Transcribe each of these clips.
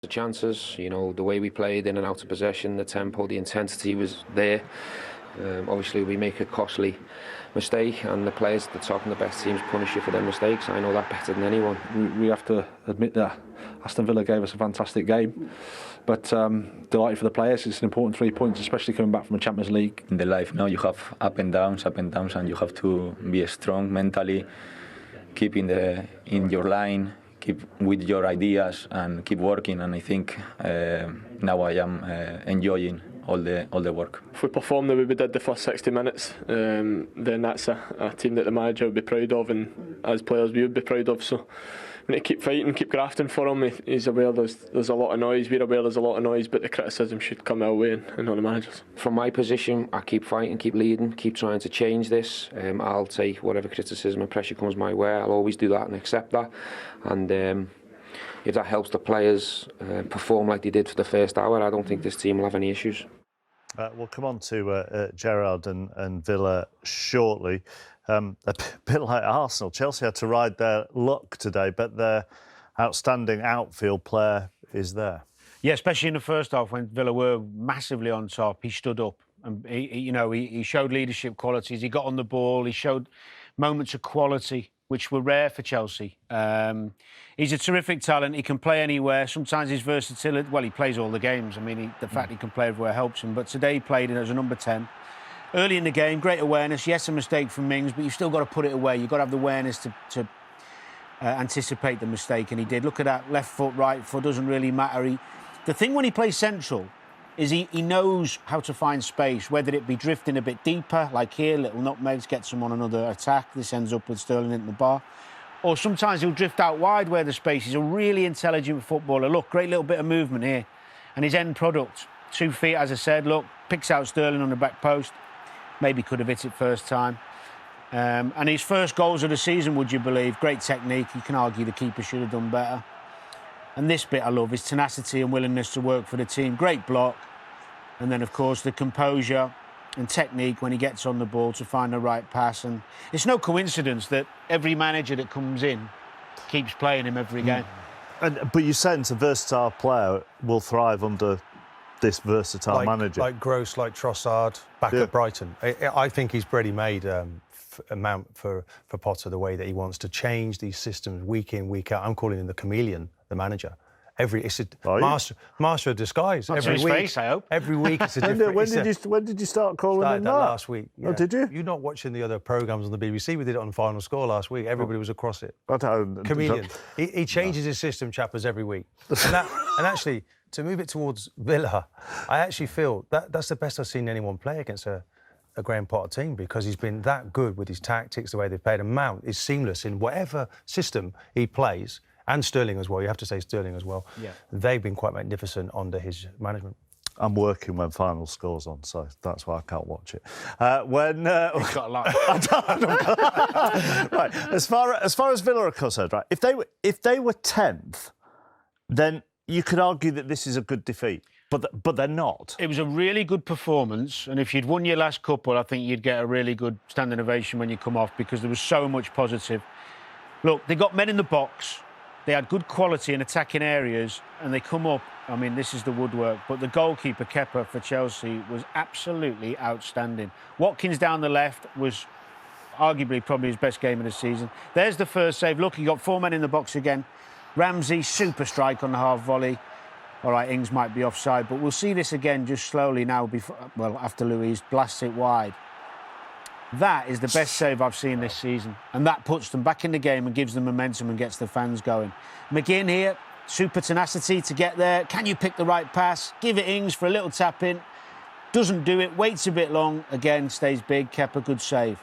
The chances, you know, the way we played in and out of possession, the tempo, the intensity was there. Obviously we make a costly mistake and the players at the top and the best teams punish you for their mistakes. I know that better than anyone. We have to admit that Aston Villa gave us a fantastic game, but delighted for the players. It's an important 3 points, especially coming back from a Champions League. In the life now you have up and downs, and you have to be strong mentally, keep in your line, keep with your ideas and keep working. And I think now I am enjoying all the work. If we perform the way we did the first 60 minutes, then that's a team that the manager would be proud of, and as players we would be proud of. So we need to keep fighting, keep grafting for him. He's aware there's a lot of noise, we're aware there's a lot of noise, but the criticism should come our way and not the manager's. From my position, I keep fighting, keep leading, keep trying to change this. I'll take whatever criticism and pressure comes my way. I'll always do that and accept that. And if that helps the players perform like they did for the first hour, I don't think this team will have any issues. We'll come on to Gerrard and Villa shortly. A bit like Arsenal, Chelsea had to ride their luck today, but their outstanding outfield player is there. Yeah, especially in the first half when Villa were massively on top. He stood up and he showed leadership qualities. He got on the ball. He showed moments of quality, which were rare for Chelsea. He's a terrific talent. He can play anywhere. Sometimes his versatility, well, he plays all the games. I mean, the fact he can play everywhere helps him. But today he played as a number 10. Early in the game, great awareness. Yes, a mistake from Mings, but you've still got to put it away. You've got to have the awareness to anticipate the mistake, and he did. Look at that, left foot, right foot, doesn't really matter. The thing when he plays central is he knows how to find space, whether it be drifting a bit deeper, like here, little nutmegs, gets him on another attack. This ends up with Sterling into the bar. Or sometimes he'll drift out wide where the space. He's a really intelligent footballer. Look, great little bit of movement here. And his end product, 2 feet, as I said, look, picks out Sterling on the back post. Maybe could have hit it first time. And his first goals of the season, would you believe? Great technique. You can argue the keeper should have done better. And this bit I love, his tenacity and willingness to work for the team. Great block. And then, of course, the composure and technique when he gets on the ball to find the right pass. And it's no coincidence that every manager that comes in keeps playing him every game. But you sense a versatile player will thrive under this versatile manager. Like Gross, like Trossard, back at Brighton. I think he's pretty made a mount for Potter, the way that he wants to change these systems week in, week out. I'm calling him the chameleon, the manager. It's a master of disguise. Every week, face, I hope. Every week it's a different... when did you start calling him that? Last week. Yeah. Oh, did you? You're not watching the other programmes on the BBC. We did it on Final Score last week. Everybody was across it. I don't... Chameleon. He changes his system, chappers, every week. And actually, to move it towards Villa, I actually feel that's the best I've seen anyone play against a Graham Potter team, because he's been that good with his tactics, the way they've played. And Mount is seamless in whatever system he plays. And Sterling as well, you have to say Sterling as well. Yeah. They've been quite magnificent under his management. I'm working when Final Score's on, so that's why I can't watch it. He's got a lot. Right, as far as Villa are concerned, right, if they were 10th, then you could argue that this is a good defeat. But they're not. It was a really good performance, and if you'd won your last couple, I think you'd get a really good standing ovation when you come off, because there was so much positive. Look, they got men in the box. They had good quality in attacking areas, and they come up. I mean, this is the woodwork. But the goalkeeper, Kepa, for Chelsea, was absolutely outstanding. Watkins down the left was arguably probably his best game of the season. There's the first save. Look, he got 4 men in the box again. Ramsey, super strike on the half volley. All right, Ings might be offside, but we'll see this again just slowly now, after Luiz blasts it wide. That is the best save I've seen this season, and that puts them back in the game and gives them momentum and gets the fans going. McGinn here, super tenacity to get there. Can you pick the right pass? Give it Ings for a little tap in. Doesn't do it, waits a bit long. Again, stays big, Kepa, good save.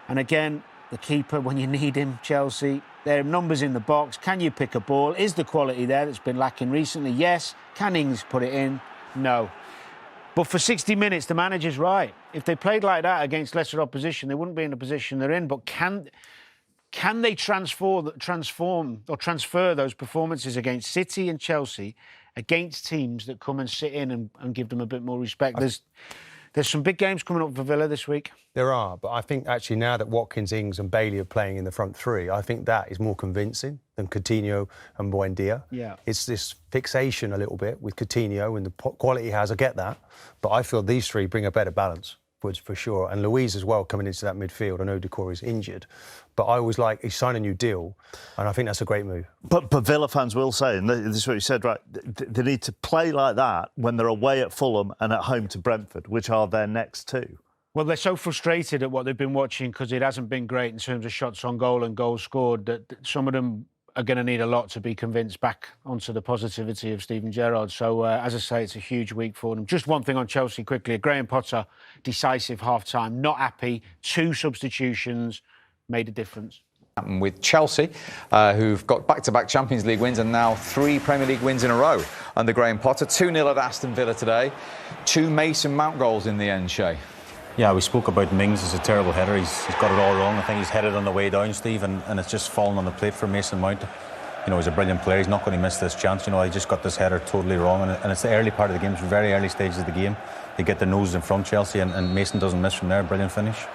And again, the keeper, when you need him, Chelsea. There are numbers in the box. Can you pick a ball? Is the quality there that's been lacking recently? Yes. Can Ings put it in? No. But for 60 minutes, the manager's right. If they played like that against lesser opposition, they wouldn't be in the position they're in. But can they transfer those performances against City and Chelsea against teams that come and sit in and give them a bit more respect? There's There's some big games coming up for Villa this week. There are, but I think actually now that Watkins, Ings and Bailey are playing in the front three, I think that is more convincing than Coutinho and Buendia. Yeah. It's this fixation a little bit with Coutinho and the quality he has, I get that, but I feel these three bring a better balance. For sure, and Louise as well coming into that midfield. I know Decore is injured, but I always like he's signed a new deal, and I think that's a great move. But Villa fans will say, and this is what you said, right? They need to play like that when they're away at Fulham and at home to Brentford, which are their next two. Well, they're so frustrated at what they've been watching because it hasn't been great in terms of shots on goal and goals scored that some of them are going to need a lot to be convinced back onto the positivity of Steven Gerrard. So, as I say, it's a huge week for them. Just one thing on Chelsea quickly. Graham Potter, decisive half-time, not happy. 2 substitutions made a difference. With Chelsea, who've got back-to-back Champions League wins and now 3 Premier League wins in a row under Graham Potter. 2-0 at Aston Villa today. 2 Mason Mount goals in the end, Shay. Yeah, we spoke about Mings as a terrible header. He's got it all wrong. I think he's headed on the way down, Steve, and it's just fallen on the plate for Mason Mount. You know, he's a brilliant player. He's not going to miss this chance. You know, he just got this header totally wrong, and it's the early part of the game. It's very early stages of the game. They get their noses in front, Chelsea, and Mason doesn't miss from there. Brilliant finish.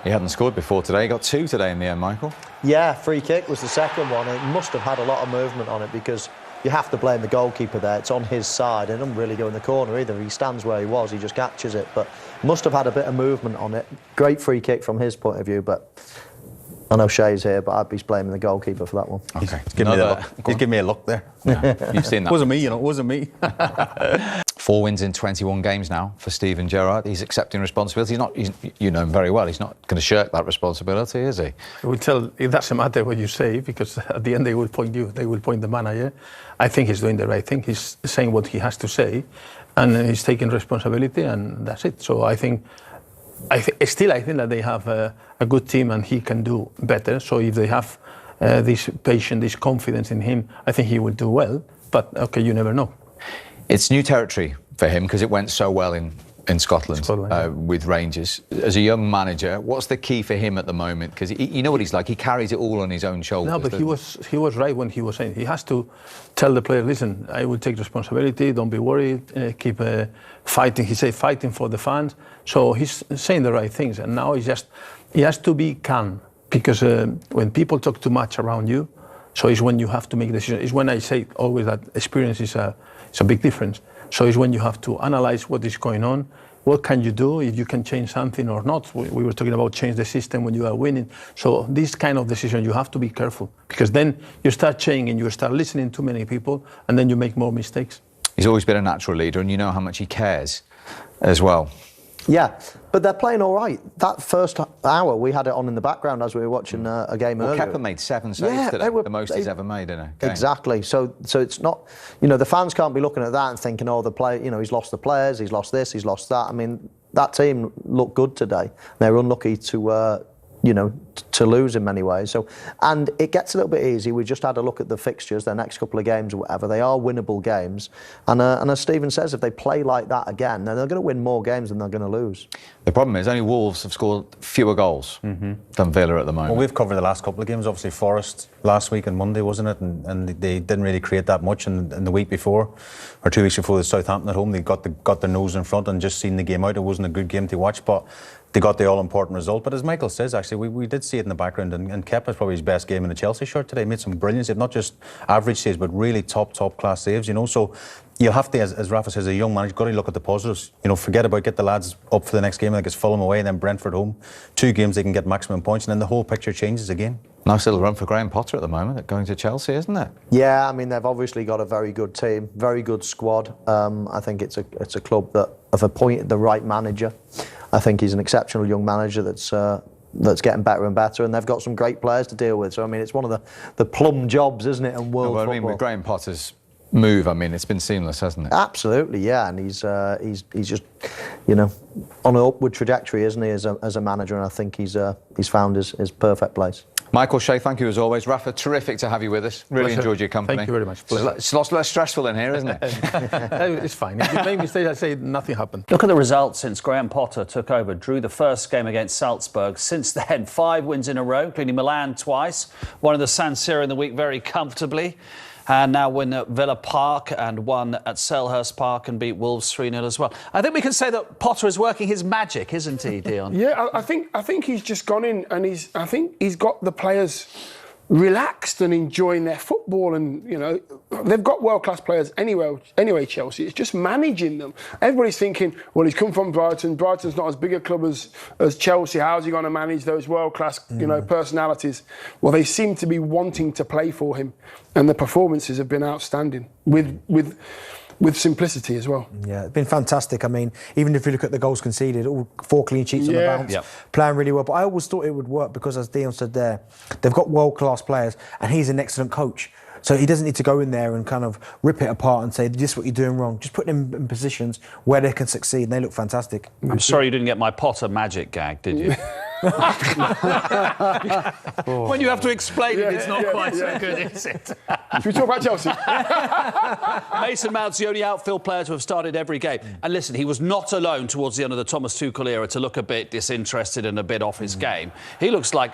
He hadn't scored before today. He got 2 today in the end, Michael. Yeah, free kick was the second one. It must have had a lot of movement on it because you have to blame the goalkeeper there. It's on his side. It doesn't really go in the corner either. He stands where he was. He just catches it. But must have had a bit of movement on it. Great free kick from his point of view. But I know Shay's here, but I'd be blaming the goalkeeper for that one. Okay. He's giving me a look there. Yeah. You've seen that. It wasn't me, you know. It wasn't me. 4 wins in 21 games now for Steven Gerrard. He's accepting responsibility. You know him very well. He's not going to shirk that responsibility, is he? It doesn't matter what you say because at the end they will point you. They will point the manager. I think he's doing the right thing. He's saying what he has to say, and he's taking responsibility, and that's it. So I think that they have a good team, and he can do better. So if they have this patience, this confidence in him, I think he will do well. But okay, you never know. It's new territory for him because it went so well in Scotland with Rangers. As a young manager, what's the key for him at the moment? Because you know what he's like. He carries it all on his own shoulders. No, but he was right when he was saying he has to tell the player, listen, I will take responsibility. Don't be worried. Keep fighting. He said fighting for the fans. So he's saying the right things. And now he has to be calm because when people talk too much around you, so it's when you have to make decisions. It's when I say always that experience is a big difference. So it's when you have to analyze what is going on. What can you do if you can change something or not? We were talking about change the system when you are winning. So this kind of decision, you have to be careful because then you start changing, you start listening to many people, and then you make more mistakes. He's always been a natural leader, and you know how much he cares as well. Yeah, but they're playing all right. That first hour, we had it on in the background as we were watching a game earlier. Kepa made 7 saves today, the most he's ever made in a game. Exactly. So it's not, you know, the fans can't be looking at that and thinking, oh, the player, you know, he's lost the players, he's lost this, he's lost that. I mean, that team looked good today. They're unlucky to, you know, to lose in many ways. So, and it gets a little bit easy. We just had a look at the fixtures, their next couple of games or whatever. They are winnable games. And as Stephen says, if they play like that again, then they're going to win more games than they're going to lose. The problem is only Wolves have scored fewer goals than Villa at the moment. Well, we've covered the last couple of games. Obviously, Forest last week and Monday, wasn't it? And they didn't really create that much. And the week before, or 2 weeks before, the Southampton at home, they got their nose in front and just seen the game out. It wasn't a good game to watch, but they got the all-important result. But as Michael says, actually, we did see it in the background, and Kepa's probably his best game in the Chelsea shirt today. He made some brilliant saves, not just average saves, but really top-class saves, you know. So you have to, as Rafa says, a young man, you've got to look at the positives. You know, get the lads up for the next game, like it's Fulham away and then Brentford home. 2 games they can get maximum points, and then the whole picture changes again. Nice little run for Graham Potter at the moment, going to Chelsea, isn't it? Yeah, I mean, they've obviously got a very good team, very good squad. I think it's a club that have appointed the right manager. I think he's an exceptional young manager that's getting better and better, and they've got some great players to deal with. So I mean, it's one of the plum jobs, isn't it, in world football? I mean, with Graham Potter's move, I mean, it's been seamless, hasn't it? Absolutely, yeah, and he's just, you know, on an upward trajectory, isn't he, as a manager? And I think he's found his perfect place. Michael, Shay, thank you as always. Rafa, terrific to have you with us. Really enjoyed your company. Thank you very much. It's a lot less stressful in here, isn't it? It's fine. If you make mistakes, I say nothing happened. Look at the results since Graham Potter took over. Drew the first game against Salzburg. Since then, 5 wins in a row, including Milan twice. Won in the San Siro in the week very comfortably. and now win at Villa Park and won at Selhurst Park and beat Wolves 3-0 as well. I think we can say that Potter is working his magic, isn't he, Dion? Yeah, I think he's just gone in and I think he's got the players relaxed and enjoying their football, and they've got world-class players anyway, Chelsea. It's just managing them. Everybody's thinking, well, he's come from Brighton. Brighton's not as big a club as Chelsea. How's he going to manage those world-class personalities? Well, they seem to be wanting to play for him, and the performances have been outstanding with simplicity as well. Yeah, it's been fantastic. I mean, even if you look at the goals conceded, all 4 clean sheets on the bounce, playing really well. But I always thought it would work because, as Dion said there, they've got world-class players and he's an excellent coach. So he doesn't need to go in there and kind of rip it apart and say, this is what you're doing wrong. Just put them in positions where they can succeed, and they look fantastic. I'm sorry you didn't get my Potter magic gag, did you? When you have to explain it, it's not quite so good, is it? Should we talk about Chelsea? Mason Mount's the only outfield player to have started every game. And listen, he was not alone towards the end of the Thomas Tuchel era to look a bit disinterested and a bit off his game. He looks like,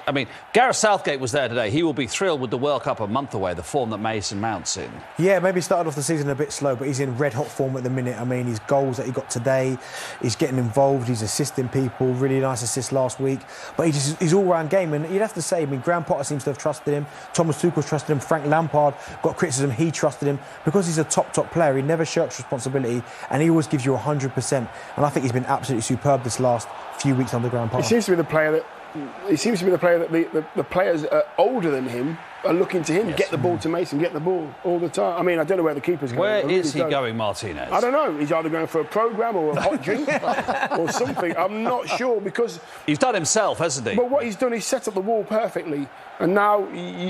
Gareth Southgate was there today. He will be thrilled with the World Cup a month away, the form that Mason Mount's in. Yeah, maybe started off the season a bit slow, but he's in red-hot form at the minute. His goals that he got today, he's getting involved, he's assisting people, really nice assist last week. But he's all-round game, and you'd have to say, Graham Potter seems to have trusted him, Thomas Tuchel's trusted him, Frank Lampard got criticism, he trusted him, because he's a top player. He never shirks responsibility, and he always gives you 100%. And I think he's been absolutely superb this last few weeks under Graham Potter. He seems to be the player that the players older than him are looking to him. Get the ball to Mason, get the ball all the time. I don't know where the keeper's going. Where is he going, Martinez? I don't know. He's either going for a programme or a hot drink or something. I'm not sure, because he's done himself, hasn't he? But what he's done is set up the wall perfectly. And now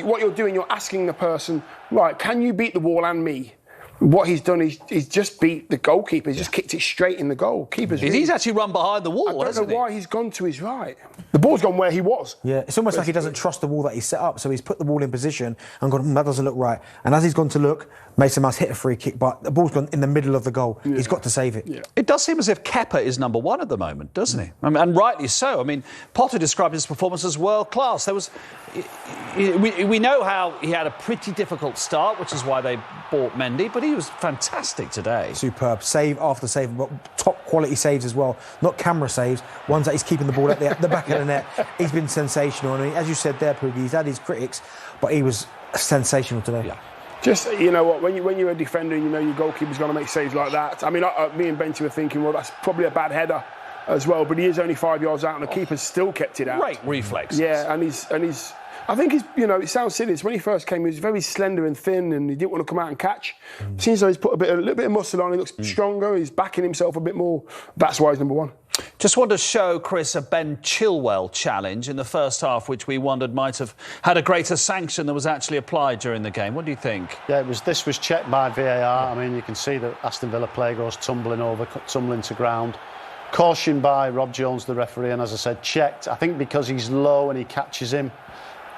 what you're doing, you're asking the person, right, can you beat the wall and me? What he's done is he's just beat the goalkeeper. He's just kicked it straight in the goal. He's actually run behind the wall, I don't know why he's gone to his right. The ball's gone where he was. Yeah, it's almost like he doesn't trust the wall that he's set up. So he's put the ball in position and gone, that doesn't look right. And as he's gone to look, Mason Mount's hit a free kick, but the ball's gone in the middle of the goal. Yeah. He's got to save it. Yeah. It does seem as if Kepa is number one at the moment, doesn't he? And rightly so. Potter described his performance as world class. We know how he had a pretty difficult start, which is why they bought Mendy, but he was fantastic today. Superb. Save after save, but top quality saves as well. Not camera saves, ones that he's keeping the ball at the back of the net. He's been sensational. And as you said there, Poogie, he's had his critics, but he was sensational today. Yeah. Just, you know what, when you're a defender, you know your goalkeeper's going to make saves like that. Me and Benty were thinking, well, that's probably a bad header as well, but he is only 5 yards out and the keeper's still kept it out. Great reflexes. Yeah, and he's I think it sounds silly. When he first came, he was very slender and thin, and he didn't want to come out and catch. Seems like he's put a little bit of muscle on. He looks stronger. He's backing himself a bit more. That's why he's number one. Just want to show Chris a Ben Chilwell challenge in the first half, which we wondered might have had a greater sanction than was actually applied during the game. What do you think? Yeah, this was checked by VAR. You can see that Aston Villa player goes tumbling to ground. Cautioned by Rob Jones, the referee, and as I said, checked. I think because he's low and he catches him,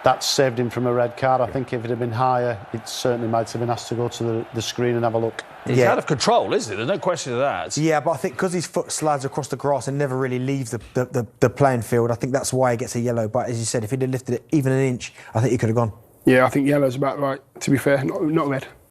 that saved him from a red card. I think if it had been higher, it certainly might have been asked to go to the screen and have a look. He's out of control, isn't he? There's no question of that. Yeah, but I think because his foot slides across the grass and never really leaves the playing field, I think that's why he gets a yellow. But as you said, if he'd have lifted it even an inch, I think he could have gone. Yeah, I think yellow's about right, to be fair, not red.